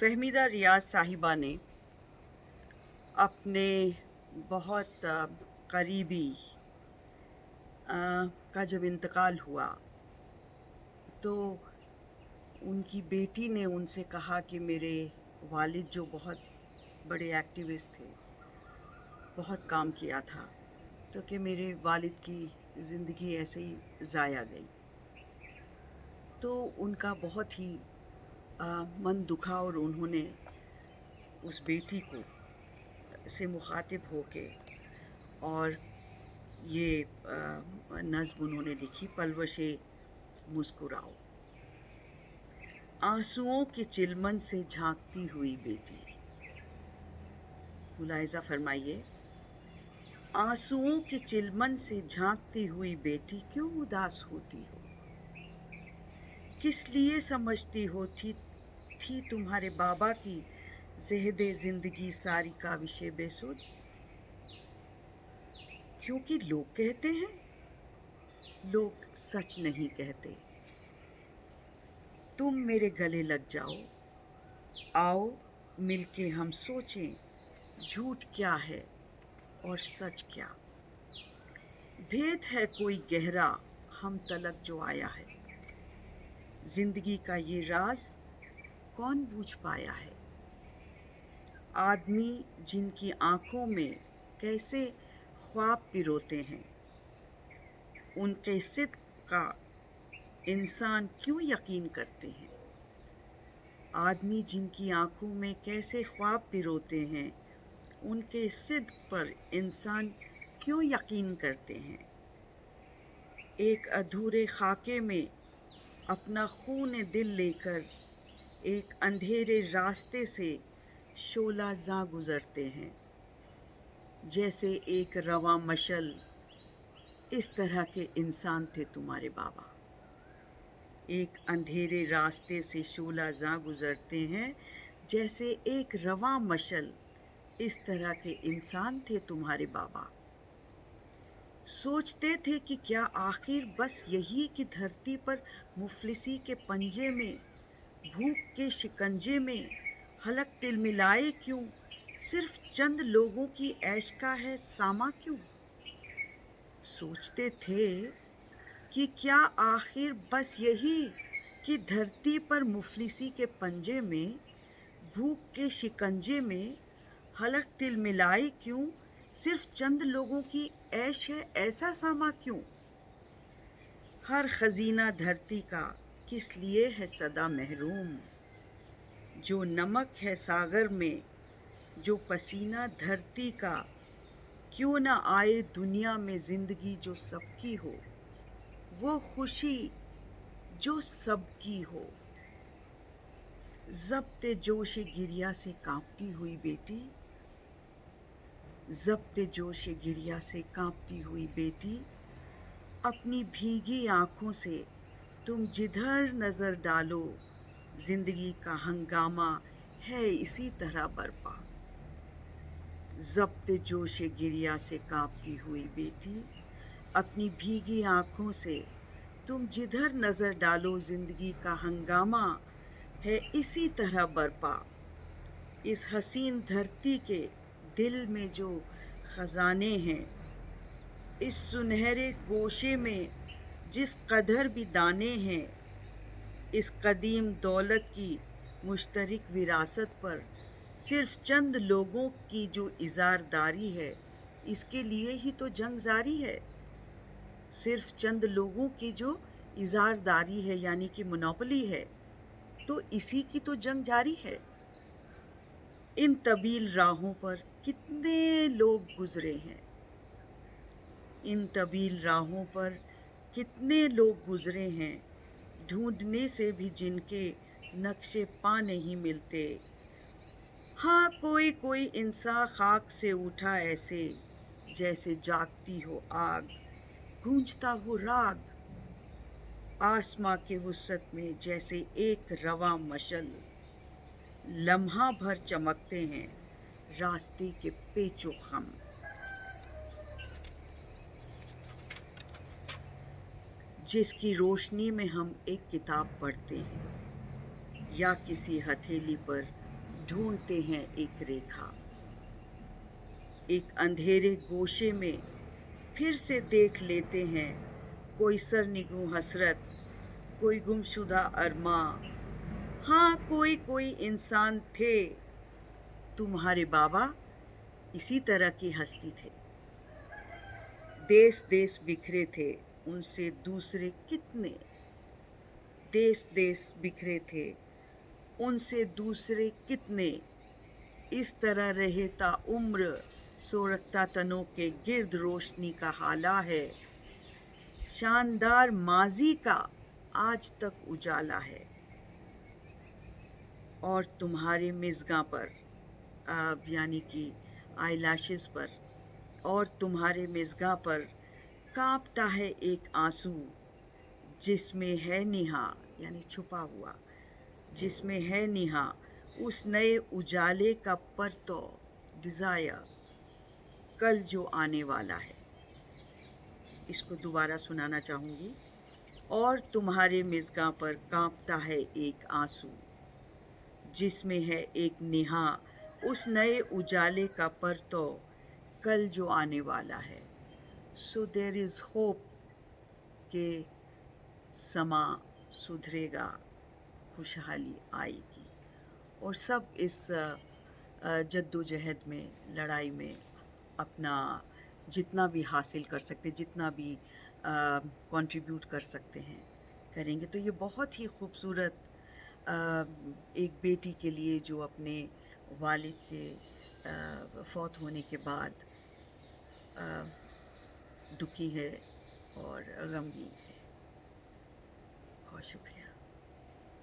फ़हमीदा रियाज़ साहिबा ने अपने बहुत करीबी का जब इंतक़ाल हुआ, तो उनकी बेटी ने उनसे कहा कि मेरे वालिद जो बहुत बड़े एक्टिविस्ट थे, बहुत काम किया था, तो कि मेरे वालिद की ज़िंदगी ऐसे ही ज़ाया गई। तो उनका बहुत ही मन दुखा और उन्होंने उस बेटी को से मुखातिब होके और ये नज़्म उन्होंने लिखी, पलवशे मुस्कुराओ। आंसुओं के चिलमन से झांकती हुई बेटी, मुलाहिज़ा फरमाइए, आंसुओं के चिलमन से झांकती हुई बेटी क्यों उदास होती हो? किस लिए समझती हो थी तुम्हारे बाबा की ज़हदे ज़िंदगी सारी काविशे बेसुध? क्योंकि लोग कहते हैं, लोग सच नहीं कहते। तुम मेरे गले लग जाओ, आओ मिलके हम सोचें, झूठ क्या है और सच क्या। भेद है कोई गहरा हम तलक जो आया है, जिंदगी का ये राज कौन बूझ पाया है। आदमी जिनकी आंखों में कैसे ख्वाब पिरोते हैं, उनके सिद्क़ का इंसान क्यों यकीन करते हैं। आदमी जिनकी आंखों में कैसे ख्वाब पिरोते हैं, उनके सिद्क़ पर इंसान क्यों यकीन करते हैं। एक अधूरे खाके में अपना खून दिल लेकर एक अंधेरे रास्ते से शोला ज़ां गुज़रते हैं। जैसे एक रवां मशल, इस तरह के इंसान थे तुम्हारे बाबा। एक अंधेरे रास्ते से शोला ज़ां गुज़रते हैं, जैसे एक रवां मशल, इस तरह के इंसान थे तुम्हारे बाबा। सोचते थे कि क्या आखिर बस यही कि धरती पर मुफलिसी के पंजे में, भूख के शिकंजे में हलक तिलमिलाए क्यों, सिर्फ चंद लोगों की ऐश का है सामा क्यों। सोचते थे कि क्या आखिर बस यही कि धरती पर मुफलिसी के पंजे में, भूख के शिकंजे में हलक तिलमिलाए क्यों, सिर्फ चंद लोगों की ऐश है ऐसा सामा क्यों। हर खजीना धरती का किस लिए है सदा महरूम, जो नमक है सागर में, जो पसीना धरती का, क्यों ना आए दुनिया में जिंदगी जो सबकी हो, वो खुशी जो सबकी हो। ज़ब्ते जोश गिरिया से कांपती हुई बेटी, ज़ब्ते जोश गिरिया से कांपती हुई बेटी, अपनी भीगी आँखों से तुम जिधर नज़र डालो, ज़िंदगी का हंगामा है इसी तरह बरपा। ज़ब्ते जोश गिरिया से कांपती हुई बेटी, अपनी भीगी आँखों से तुम जिधर नज़र डालो, ज़िंदगी का हंगामा है इसी तरह बरपा। इस हसीन धरती के दिल में जो खजाने हैं, इस सुनहरे गोशे में जिस कदर भी दाने हैं, इस कदीम दौलत की मुश्तरक विरासत पर सिर्फ चंद लोगों की जो इज़ारदारी है, इसके लिए ही तो जंग जारी है। सिर्फ चंद लोगों की जो इज़ारदारी है, यानी कि मोनोपोली है, तो इसी की तो जंग जारी है। इन तवील राहों पर कितने लोग गुजरे हैं, इन तवील राहों पर कितने लोग गुजरे हैं, ढूंढने से भी जिनके नक्शे पा नहीं मिलते। हाँ, कोई कोई इंसान खाक से उठा ऐसे, जैसे जागती हो आग, गूंजता हो राग, आसमां के वुसत में जैसे एक रवां मशल, लम्हा भर चमकते हैं रास्ते के पेचो खम। जिसकी रोशनी में हम एक किताब पढ़ते हैं, या किसी हथेली पर ढूंढते हैं एक रेखा। एक अंधेरे गोशे में फिर से देख लेते हैं कोई सरनिगूं हसरत, कोई गुमशुदा अरमां। हाँ, कोई कोई इंसान थे, तुम्हारे बाबा इसी तरह की हस्ती थे। देश देश बिखरे थे, उनसे दूसरे कितने। देश देश बिखरे थे, उनसे दूसरे कितने। इस तरह रहे ता उम्र, सोरखता तनों के गिर्द रोशनी का हाला है। शानदार माजी का आज तक उजाला है। और तुम्हारे मिज़गां पर, यानी कि आई लैशेस पर, और तुम्हारे मिज़गां पर कांपता है एक आंसू, जिसमें है निहा, यानी छुपा हुआ, जिसमें है निहा उस नए उजाले का परतो, डिज़ायर, कल जो आने वाला है। इसको दोबारा सुनाना चाहूँगी। और तुम्हारे मिज़गां पर कांपता है एक आंसू, जिसमें है एक निहा उस नए उजाले का परतो, कल जो आने वाला है। सो देयर इज़ होप कि समा सुधरेगा, खुशहाली आएगी, और सब इस जद्दोजहद में, लड़ाई में अपना जितना भी हासिल कर सकते, जितना भी कंट्रीब्यूट कर सकते हैं, करेंगे। तो ये बहुत ही खूबसूरत एक बेटी के लिए जो अपने वालिद के फौत होने के बाद दुखी है और गमगीन है। बहुत शुक्रिया।